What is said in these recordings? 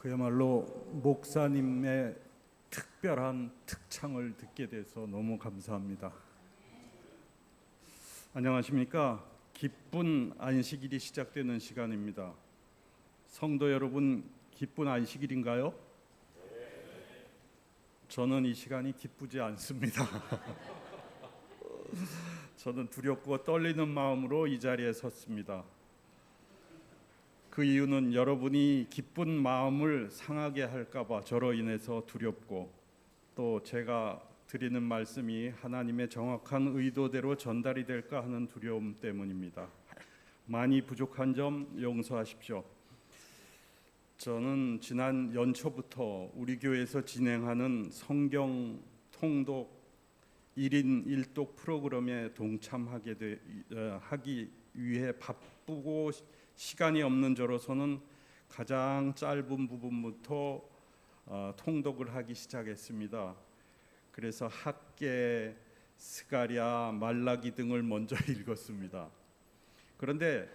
그야말로 목사님의 특별한 특창을 듣게 돼서 너무 감사합니다. 안녕하십니까? 기쁜 안식일이 시작되는 시간입니다. 성도 여러분, 기쁜 안식일인가요? 저는 이 시간이 기쁘지 않습니다. 저는 두렵고 떨리는 마음으로 이 자리에 섰습니다. 그 이유는 여러분이 기쁜 마음을 상하게 할까봐 저로 인해서 두렵고, 또 제가 드리는 말씀이 하나님의 정확한 의도대로 전달이 될까 하는 두려움 때문입니다. 많이 부족한 점 용서하십시오. 저는 지난 연초부터 우리 교회에서 진행하는 성경 통독 1인 1독 프로그램에 하기 위해 바쁘고 시간이 없는 저로서는 가장 짧은 부분부터 통독을 하기 시작했습니다. 그래서 학계, 스가랴, 말라기 등을 먼저 읽었습니다. 그런데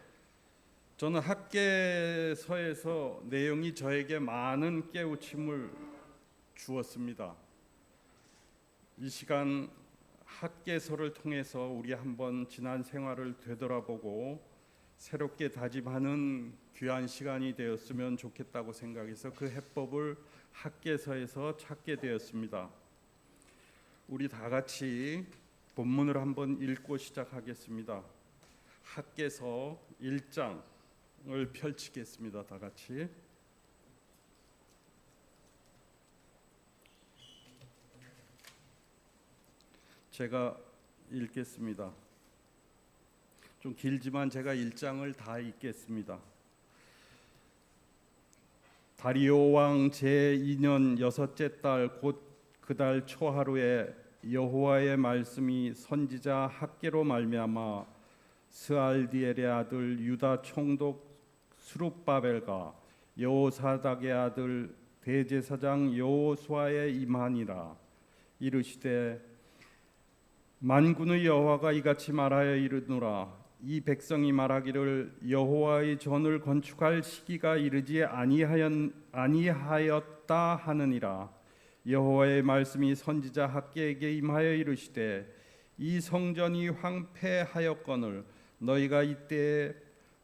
저는 학계서에서 내용이 저에게 많은 깨우침을 주었습니다. 이 시간 학계서를 통해서 우리 한번 지난 생활을 되돌아보고 새롭게 다짐하는 귀한 시간이 되었으면 좋겠다고 생각해서 그 해법을 학계서에서 찾게 되었습니다. 우리 다 같이 본문을 한번 읽고 시작하겠습니다. 학계서 1장을 펼치겠습니다. 다 같이. 제가 읽겠습니다. 좀 길지만 제가 1장을 다 읽겠습니다. 다리오 왕 제2년 여섯째 달 곧 그 달 초하루에 여호와의 말씀이 선지자 학계로 말미암아 스알디엘의 아들 유다 총독 스룹바벨과 여호사닥의 아들 대제사장 여호수아에 임하니라. 이르시되 만군의 여호와가 이같이 말하여 이르노라. 이 백성이 말하기를 여호와의 전을 건축할 시기가 이르지 아니하였다 하느니라. 여호와의 말씀이 선지자 학계에게 임하여 이르시되 이 성전이 황폐하였거늘 너희가 이때에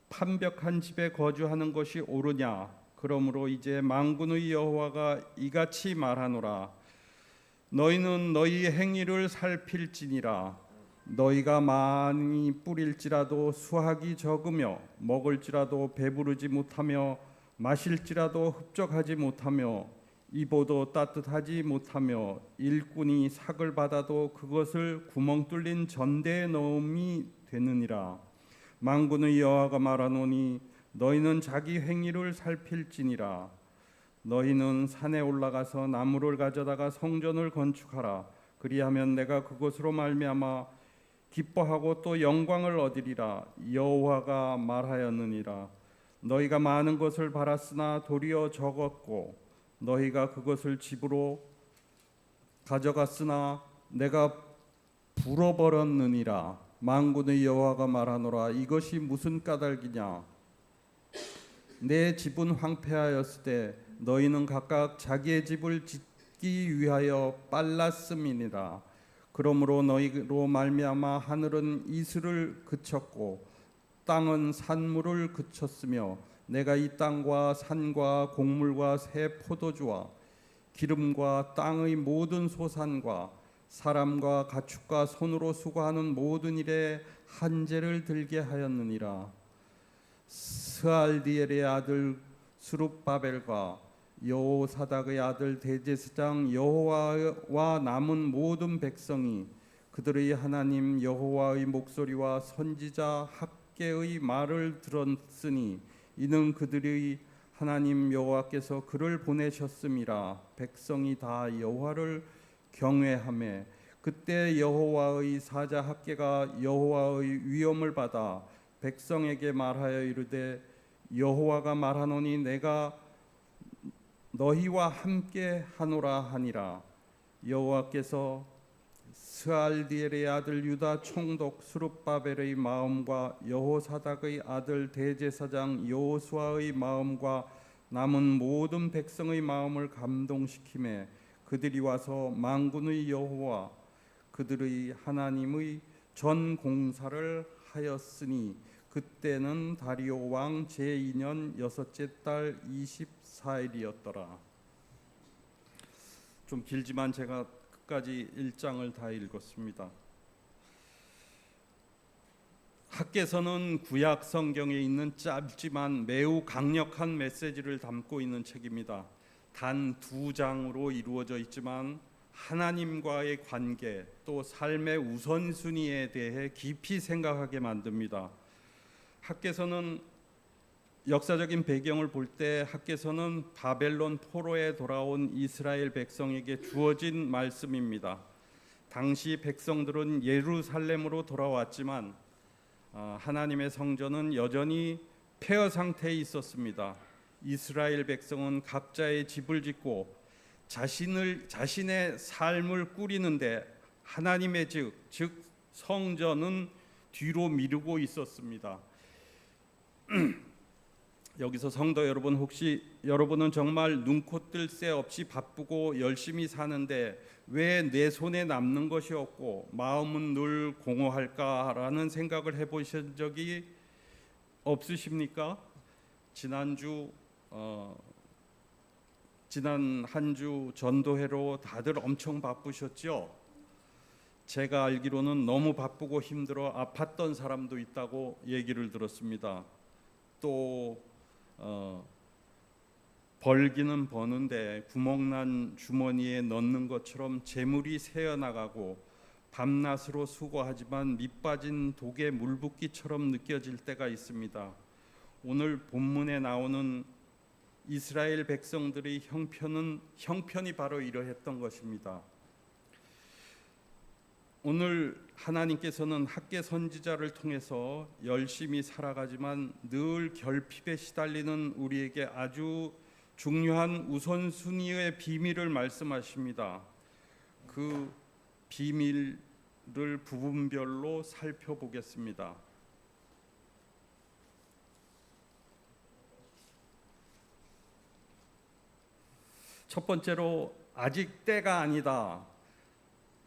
판벽한 집에 거주하는 것이 옳으냐. 그러므로 이제 만군의 여호와가 이같이 말하노라. 너희는 너희 행위를 살필지니라. 너희가 많이 뿌릴지라도 수확이 적으며 먹을지라도 배부르지 못하며 마실지라도 흡족하지 못하며 입어도 따뜻하지 못하며 일꾼이 삭을 받아도 그것을 구멍 뚫린 전대에 넣음이 되느니라. 만군의 여호와가 말하노니 너희는 자기 행위를 살필지니라. 너희는 산에 올라가서 나무를 가져다가 성전을 건축하라. 그리하면 내가 그것으로 말미암아 기뻐하고 또 영광을 얻으리라. 여호와가 말하였느니라. 너희가 많은 것을 바랐으나 도리어 적었고 너희가 그것을 집으로 가져갔으나 내가 불어버렸느니라. 만군의 여호와가 말하노라. 이것이 무슨 까닭이냐. 내 집은 황폐하였을 때 너희는 각각 자기의 집을 짓기 위하여 빨랐음이니라. 그러므로 너희로 말미암아 하늘은 이슬을 그쳤고 땅은 산물을 그쳤으며 내가 이 땅과 산과 곡물과 새 포도주와 기름과 땅의 모든 소산과 사람과 가축과 손으로 수고하는 모든 일에 한재를 들게 하였느니라. 스알디엘의 아들 스룹바벨과 여호사닥의 아들 대제사장 여호와와 남은 모든 백성이 그들의 하나님 여호와의 목소리와 선지자 학계의 말을 들었으니 이는 그들의 하나님 여호와께서 그를 보내셨음이라. 백성이 다 여호와를 경외하며 그때 여호와의 사자 학계가 여호와의 위엄을 받아 백성에게 말하여 이르되 여호와가 말하노니 내가 너희와 함께 하노라 하니라. 여호와께서 스알디엘의 아들 유다 총독 스룹바벨의 마음과 여호사닥의 아들 대제사장 여호수아의 마음과 남은 모든 백성의 마음을 감동시키매 그들이 와서 만군의 여호와 그들의 하나님의 전 공사를 하였으니 그때는 다리오 왕 제2년 여섯째 달 24일이었더라. 좀 길지만 제가 끝까지 1장을 다 읽었습니다. 학개서는 구약 성경에 있는 짧지만 매우 강력한 메시지를 담고 있는 책입니다. 단 2장으로 이루어져 있지만 하나님과의 관계 또 삶의 우선순위에 대해 깊이 생각하게 만듭니다. 학개서는 역사적인 배경을 볼 때 학개서는 바벨론 포로에 돌아온 이스라엘 백성에게 주어진 말씀입니다. 당시 백성들은 예루살렘으로 돌아왔지만 하나님의 성전은 여전히 폐허 상태에 있었습니다. 이스라엘 백성은 각자의 집을 짓고 자신의 삶을 꾸리는데 하나님의 즉 성전은 뒤로 미루고 있었습니다. 여기서 성도 여러분, 혹시 여러분은 정말 눈코 뜰 새 없이 바쁘고 열심히 사는데 왜 내 손에 남는 것이 없고 마음은 늘 공허할까라는 생각을 해보신 적이 없으십니까? 지난 한 주 전도회로 다들 엄청 바쁘셨죠? 제가 알기로는 너무 바쁘고 힘들어 아팠던 사람도 있다고 얘기를 들었습니다. 또 벌기는 버는데 구멍난 주머니에 넣는 것처럼 재물이 새어나가고 밤낮으로 수고하지만 밑빠진 독에 물붓기처럼 느껴질 때가 있습니다. 오늘 본문에 나오는 이스라엘 백성들의 형편이 바로 이러했던 것입니다. 오늘 하나님께서는 학개 선지자를 통해서 열심히 살아가지만 늘 결핍에 시달리는 우리에게 아주 중요한 우선순위의 비밀을 말씀하십니다. 그 비밀을 부분별로 살펴보겠습니다. 첫 번째로 아직 때가 아니다.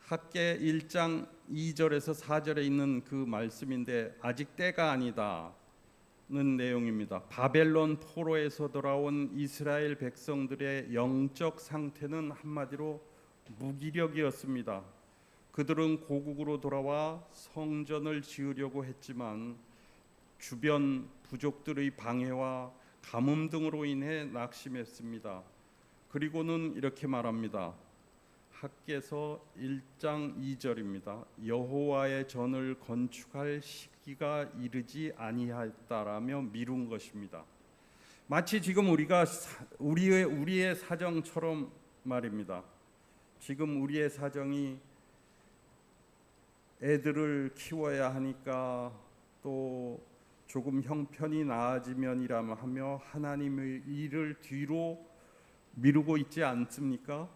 학개 1장 2절에서 4절에 있는 그 말씀인데 아직 때가 아니다는 내용입니다. 바벨론 포로에서 돌아온 이스라엘 백성들의 영적 상태는 한마디로 무기력이었습니다. 그들은 고국으로 돌아와 성전을 지으려고 했지만 주변 부족들의 방해와 가뭄 등으로 인해 낙심했습니다. 그리고는 이렇게 말합니다. 학개서 1장 2절입니다. 여호와의 전을 건축할 시기가 이르지 아니하였다라며 미룬 것입니다. 마치 지금 우리가 우리의 사정처럼 말입니다. 지금 우리의 사정이 애들을 키워야 하니까 또 조금 형편이 나아지면이라며 하며 하나님의 일을 뒤로 미루고 있지 않습니까?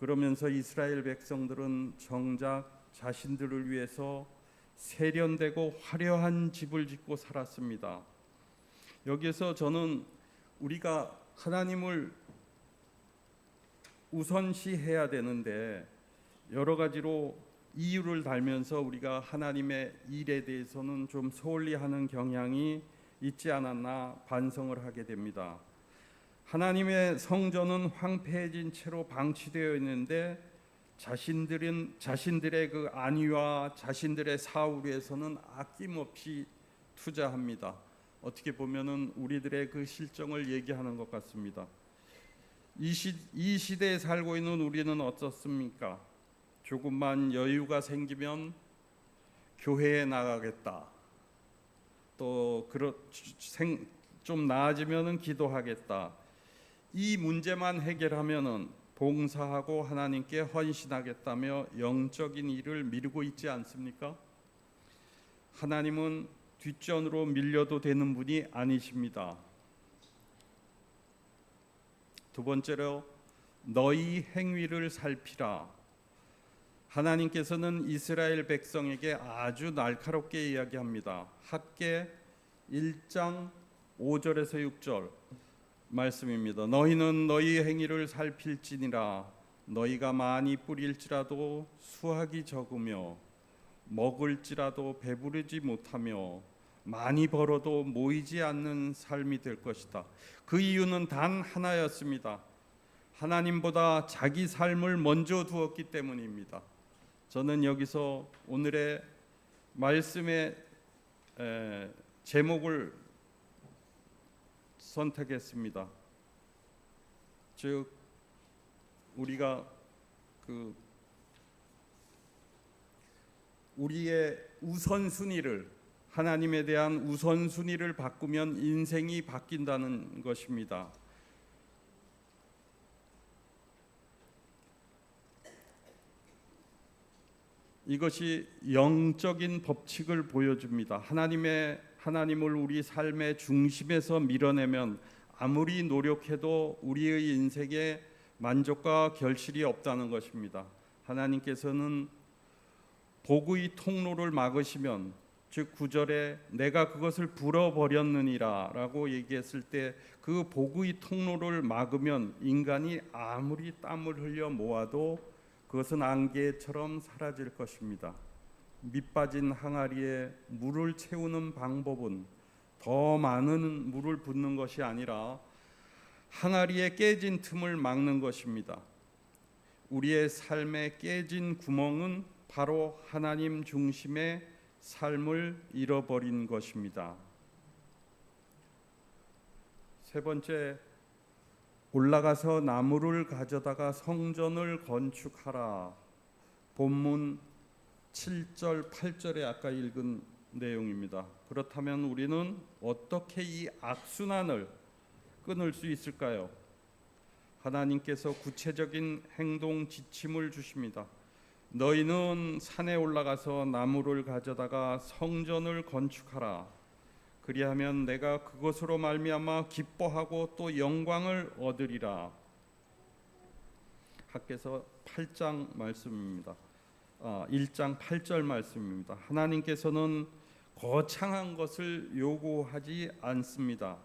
그러면서 이스라엘 백성들은 정작 자신들을 위해서 세련되고 화려한 집을 짓고 살았습니다. 여기에서 저는 우리가 하나님을 우선시해야 되는데 여러 가지로 이유를 달면서 우리가 하나님의 일에 대해서는 좀 소홀히하는 경향이 있지 않았나 반성을 하게 됩니다. 하나님의 성전은 황폐해진 채로 방치되어 있는데 자신들의 그 안위와 자신들의 사후 위해서는 아낌없이 투자합니다. 어떻게 보면은 우리들의 그 실정을 얘기하는 것 같습니다. 이 시대에 살고 있는 우리는 어떻습니까? 조금만 여유가 생기면 교회에 나가겠다. 또 좀 나아지면은 기도하겠다. 이 문제만 해결하면은 봉사하고 하나님께 헌신하겠다며 영적인 일을 미루고 있지 않습니까? 하나님은 뒷전으로 밀려도 되는 분이 아니십니다. 두 번째로 너희 행위를 살피라. 하나님께서는 이스라엘 백성에게 아주 날카롭게 이야기합니다. 학개 1장 5절에서 6절 말씀입니다. 너희는 너희 행위를 살필지니라. 너희가 많이 뿌릴지라도 수확이 적으며 먹을지라도 배부르지 못하며 많이 벌어도 모이지 않는 삶이 될 것이다. 그 이유는 단 하나였습니다. 하나님보다 자기 삶을 먼저 두었기 때문입니다. 저는 여기서 오늘의 말씀의 제목을 선택했습니다. 즉 우리가 우리의 우선순위를, 하나님에 대한 우선순위를 바꾸면 인생이 바뀐다는 것입니다. 이것이 영적인 법칙을 보여줍니다. 하나님을 우리 삶의 중심에서 밀어내면 아무리 노력해도 우리의 인생에 만족과 결실이 없다는 것입니다. 하나님께서는 복의 통로를 막으시면, 즉 9절에 내가 그것을 불어버렸느니라 라고 얘기했을 때 그 복의 통로를 막으면 인간이 아무리 땀을 흘려 모아도 그것은 안개처럼 사라질 것입니다. 밑빠진 항아리에 물을 채우는 방법은 더 많은 물을 붓는 것이 아니라 항아리에 깨진 틈을 막는 것입니다. 우리의 삶에 깨진 구멍은 바로 하나님 중심의 삶을 잃어버린 것입니다. 세 번째, 올라가서 나무를 가져다가 성전을 건축하라. 본문 7절, 8절에 아까 읽은 내용입니다. 그렇다면 우리는 어떻게 이 악순환을 끊을 수 있을까요? 하나님께서 구체적인 행동 지침을 주십니다. 너희는 산에 올라가서 나무를 가져다가 성전을 건축하라. 그리하면 내가 그것으로 말미암아 기뻐하고 또 영광을 얻으리라. 학개서 8장 말씀입니다. 1장 8절 말씀입니다. 하나님께서는 거창한 것을 요구하지 않습니다.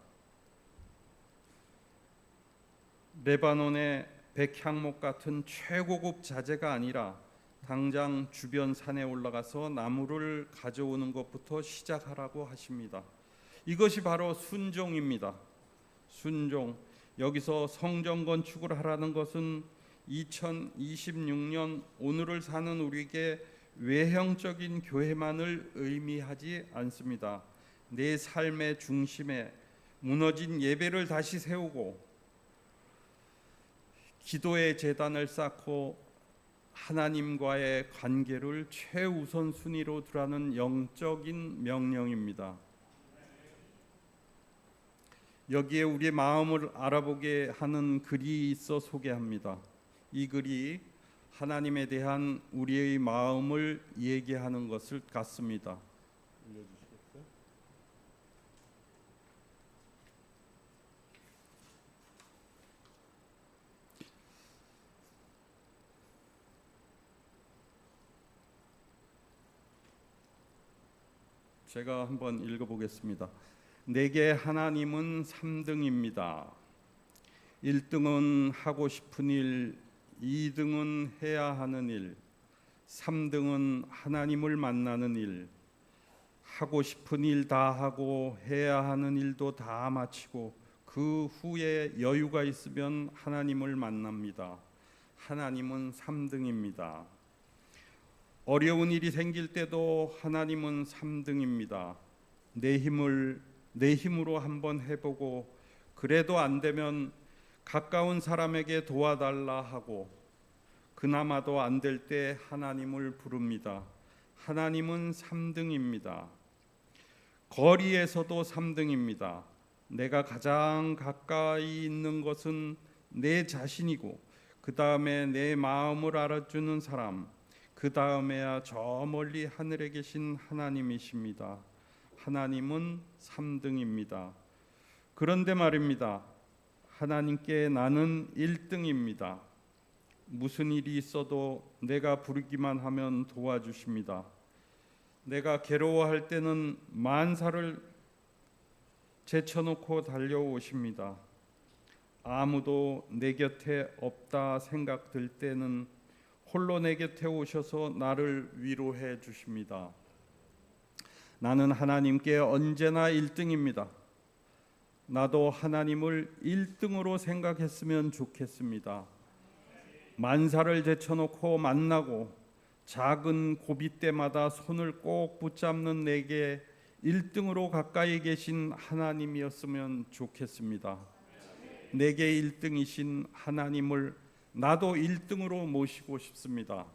레바논의 백향목 같은 최고급 자재가 아니라 당장 주변 산에 올라가서 나무를 가져오는 것부터 시작하라고 하십니다. 이것이 바로 순종입니다. 순종. 여기서 성전 건축을 하라는 것은 2026년 오늘을 사는 우리에게 외형적인 교회만을 의미하지 않습니다. 내 삶의 중심에 무너진 예배를 다시 세우고 기도의 제단을 쌓고 하나님과의 관계를 최우선 순위로 두라는 영적인 명령입니다. 여기에 우리의 마음을 알아보게 하는 글이 있어 소개합니다. 이 글이 하나님에 대한 우리의 마음을 얘기하는 것을 같습니다. 읽어주시겠어요? 제가 한번 읽어보겠습니다. 내게 하나님은 3등입니다. 1등은 하고 싶은 일, 2등은 해야 하는 일, 3등은 하나님을 만나는 일. 하고 싶은 일 다 하고 해야 하는 일도 다 마치고 그 후에 여유가 있으면 하나님을 만납니다. 하나님은 3등입니다. 어려운 일이 생길 때도 하나님은 3등입니다. 내 힘으로 한번 해보고 그래도 안 되면 가까운 사람에게 도와달라 하고 그나마도 안 될 때 하나님을 부릅니다. 하나님은 3등입니다. 거리에서도 3등입니다. 내가 가장 가까이 있는 것은 내 자신이고 그 다음에 내 마음을 알아주는 사람, 그 다음에야 저 멀리 하늘에 계신 하나님이십니다. 하나님은 3등입니다. 그런데 말입니다. 하나님께 나는 1등입니다. 무슨 일이 있어도 내가 부르기만 하면 도와주십니다. 내가 괴로워할 때는 만사를 제쳐놓고 달려오십니다. 아무도 내 곁에 없다 생각될 때는 홀로 내 곁에 오셔서 나를 위로해 주십니다. 나는 하나님께 언제나 1등입니다. 나도 하나님을 1등으로 생각했으면 좋겠습니다. 만사를 제쳐놓고 만나고 작은 고비 때마다 손을 꼭 붙잡는 내게 1등으로 가까이 계신 하나님이었으면 좋겠습니다. 내게 1등이신 하나님을 나도 1등으로 모시고 싶습니다.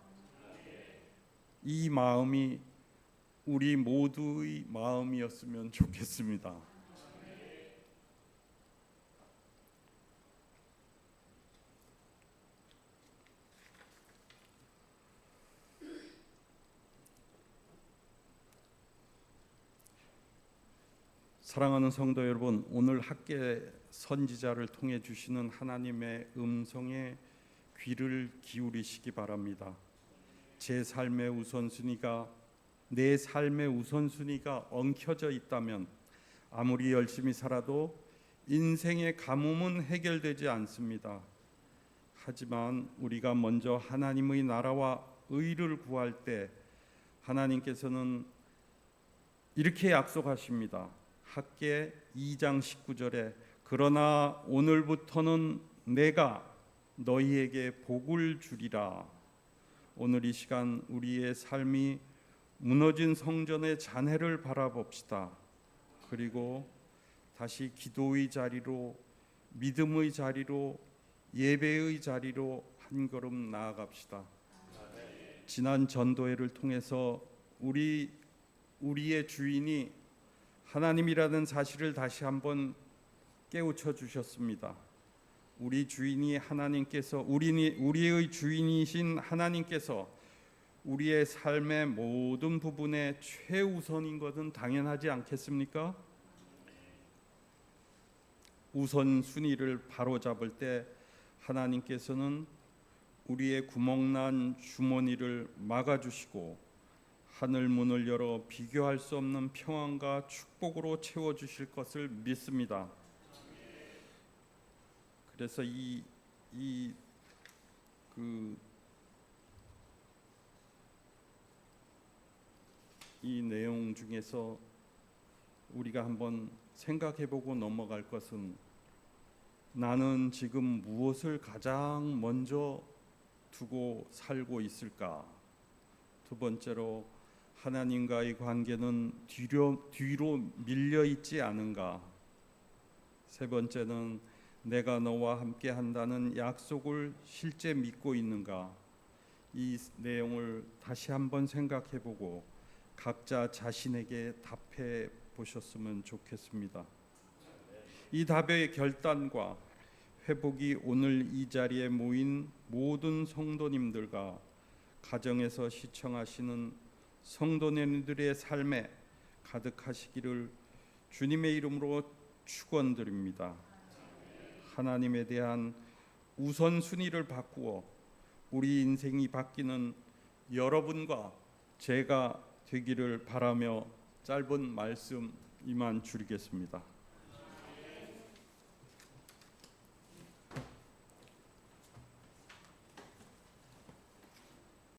이 마음이 우리 모두의 마음이었으면 좋겠습니다. 사랑하는 성도 여러분, 오늘 학계 선지자를 통해 주시는 하나님의 음성에 귀를 기울이시기 바랍니다. 내 삶의 우선순위가 엉켜져 있다면 아무리 열심히 살아도 인생의 가뭄은 해결되지 않습니다. 하지만 우리가 먼저 하나님의 나라와 의를 구할 때 하나님께서는 이렇게 약속하십니다. 학계 2장 19절에 그러나 오늘부터는 내가 너희에게 복을 주리라. 오늘 이 시간 우리의 삶이 무너진 성전의 잔해를 바라봅시다. 그리고 다시 기도의 자리로, 믿음의 자리로, 예배의 자리로 한 걸음 나아갑시다. 지난 전도회를 통해서 우리의 주인이 하나님이라는 사실을 다시 한번 깨우쳐 주셨습니다. 우리 주인이 하나님께서 우리의 주인이신 하나님께서 우리의 삶의 모든 부분에 최우선인 것은 당연하지 않겠습니까? 우선순위를 바로잡을 때 하나님께서는 우리의 구멍난 주머니를 막아주시고 하늘 문을 열어 비교할 수 없는 평안과 축복으로 채워주실 것을 믿습니다. 그래서 이 내용 중에서 우리가 한번 생각해보고 넘어갈 것은 나는 지금 무엇을 가장 먼저 두고 살고 있을까? 두 번째로 하나님과의 관계는 뒤로 밀려 있지 않은가? 세 번째는 내가 너와 함께 한다는 약속을 실제 믿고 있는가? 이 내용을 다시 한번 생각해보고 각자 자신에게 답해 보셨으면 좋겠습니다. 이 답의 결단과 회복이 오늘 이 자리에 모인 모든 성도님들과 가정에서 시청하시는 성도님들의 삶에 가득하시기를 주님의 이름으로 축원드립니다. 하나님에 대한 우선순위를 바꾸어 우리 인생이 바뀌는 여러분과 제가 되기를 바라며 짧은 말씀 이만 줄이겠습니다.